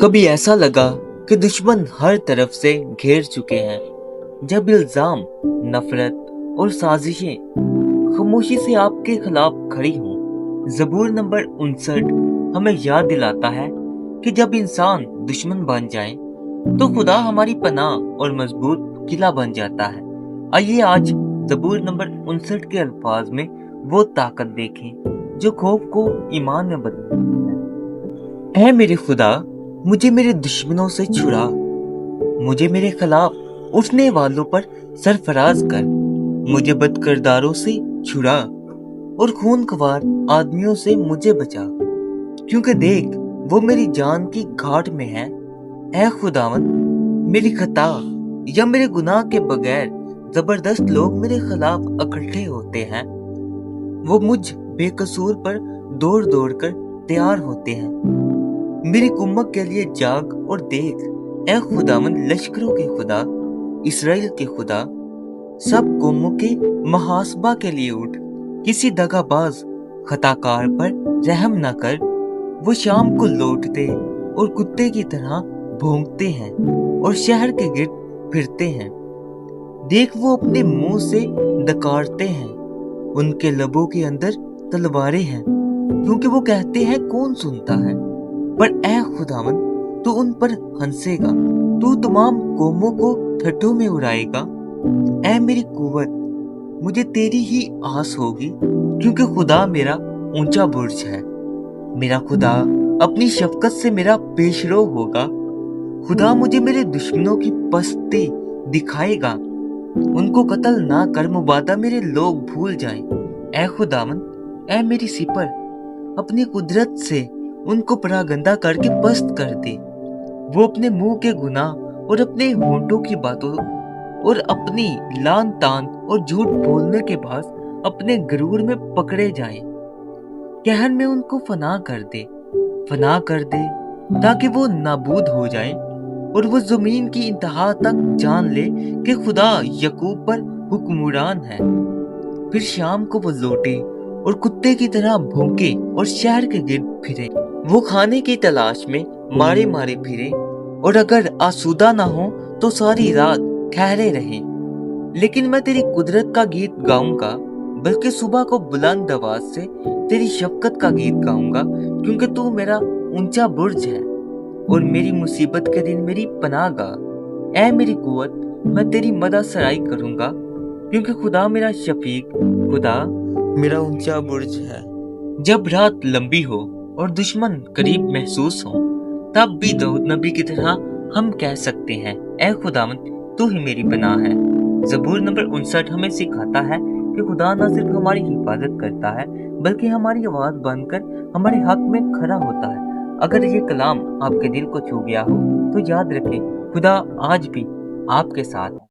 कभी ऐसा लगा कि दुश्मन हर तरफ से घेर चुके हैं। जब इल्जाम, नफरत और साजिशें खामोशी से आपके खिलाफ खड़ी हों। ज़बूर नंबर 59 हमें याद दिलाता है कि जब इंसान दुश्मन बन जाए तो खुदा हमारी पनाह और मजबूत किला बन जाता है। आइए आज ज़बूर नंबर 59 के अल्फाज में वो ताकत देखें जो खौफ को ईमान में बदलती है। ऐ मेरे खुदा, मुझे मेरे दुश्मनों से छुड़ा, मुझे मेरे खिलाफ उठने वालों पर सरफराज कर, मुझे बदकिरदारों से छुड़ा और खूनख्वार आदमियों से मुझे बचा, क्योंकि देख वो मेरी जान की घाट में है। ऐ खुदावन, मेरी खता या मेरे गुनाह के बगैर जबरदस्त लोग मेरे खिलाफ इकट्ठे होते हैं। वो मुझ बेकसूर पर दौड़ दौड़ कर तैयार होते हैं। मेरी कुम्मत के लिए जाग और देख। ऐ खुदावन, लश्करों के खुदा, इसराइल के खुदा, सब कौमों के मुहासबा के लिए उठ। किसी दगाबाज खताकार पर रहम न कर। वो शाम को लौटते और कुत्ते की तरह भौंकते हैं और शहर के गिर्द फिरते हैं। देख वो अपने मुंह से डकारते हैं, उनके लबों के अंदर तलवारें हैं, क्योंकि वो कहते हैं कौन सुनता है। पर ऐ खुदावन, तू उन पर हंसेगा, तू तमाम कौमों को ठट्ठों में उड़ाएगा। ऐ मेरी कुव्वत, मुझे तेरी ही आस होगी, क्योंकि खुदा मेरा ऊंचा बुर्ज है। मेरा खुदा अपनी शफकत से मेरा पेशरो होगा। खुदा मुझे मेरे दुश्मनों की पस्ती दिखाएगा। उनको कत्ल ना कर, मुबादा मेरे लोग भूल जाएं। ऐ खुदावन, ऐ मेरी सिपर, अपनी कुदरत से उनको परागंदा करके पस्त कर दे। वो अपने मुंह के गुनाह और अपने होंठों की बातों और अपनी लान तान और झूठ बोलने के बाद अपने गरूर में पकड़े जाएं। कहर में उनको फना कर दे, ताकि वो नाबूद हो जाए और वो जमीन की इंतहा तक जान ले कि खुदा यकूब पर हुक्मरान है। फिर शाम को वो लौटे और कुत्ते की तरह भौंके और शहर के गिर्द फिरे। वो खाने की तलाश में मारे मारे फिरे और अगर आसूदा ना हो तो सारी रात ठहरे रहे। लेकिन मैं तेरी कुदरत का गीत गाऊंगा, बल्कि सुबह को बुलंद आवाज से तेरी शफकत का गीत गाऊंगा, क्योंकि तू मेरा ऊंचा बुर्ज है और मेरी मुसीबत के दिन मेरी पनाहगाह। ऐ मेरी कुव्वत, मैं तेरी मदद सराई करूंगा, क्योंकि खुदा मेरा शफीक, खुदा मेरा ऊंचा बुर्ज है। जब रात लंबी हो और दुश्मन करीब महसूस हो, तब भी दाऊद नबी की तरह हम कह सकते हैं, ऐ खुदावन, तू ही मेरी पनाह है। ज़बूर नंबर 59 हमें सिखाता है कि खुदा न सिर्फ हमारी हिफाजत करता है, बल्कि हमारी आवाज बनकर हमारे हक में खड़ा होता है। अगर ये कलाम आपके दिल को छू गया हो तो याद रखें, खुदा आज भी आपके साथ है।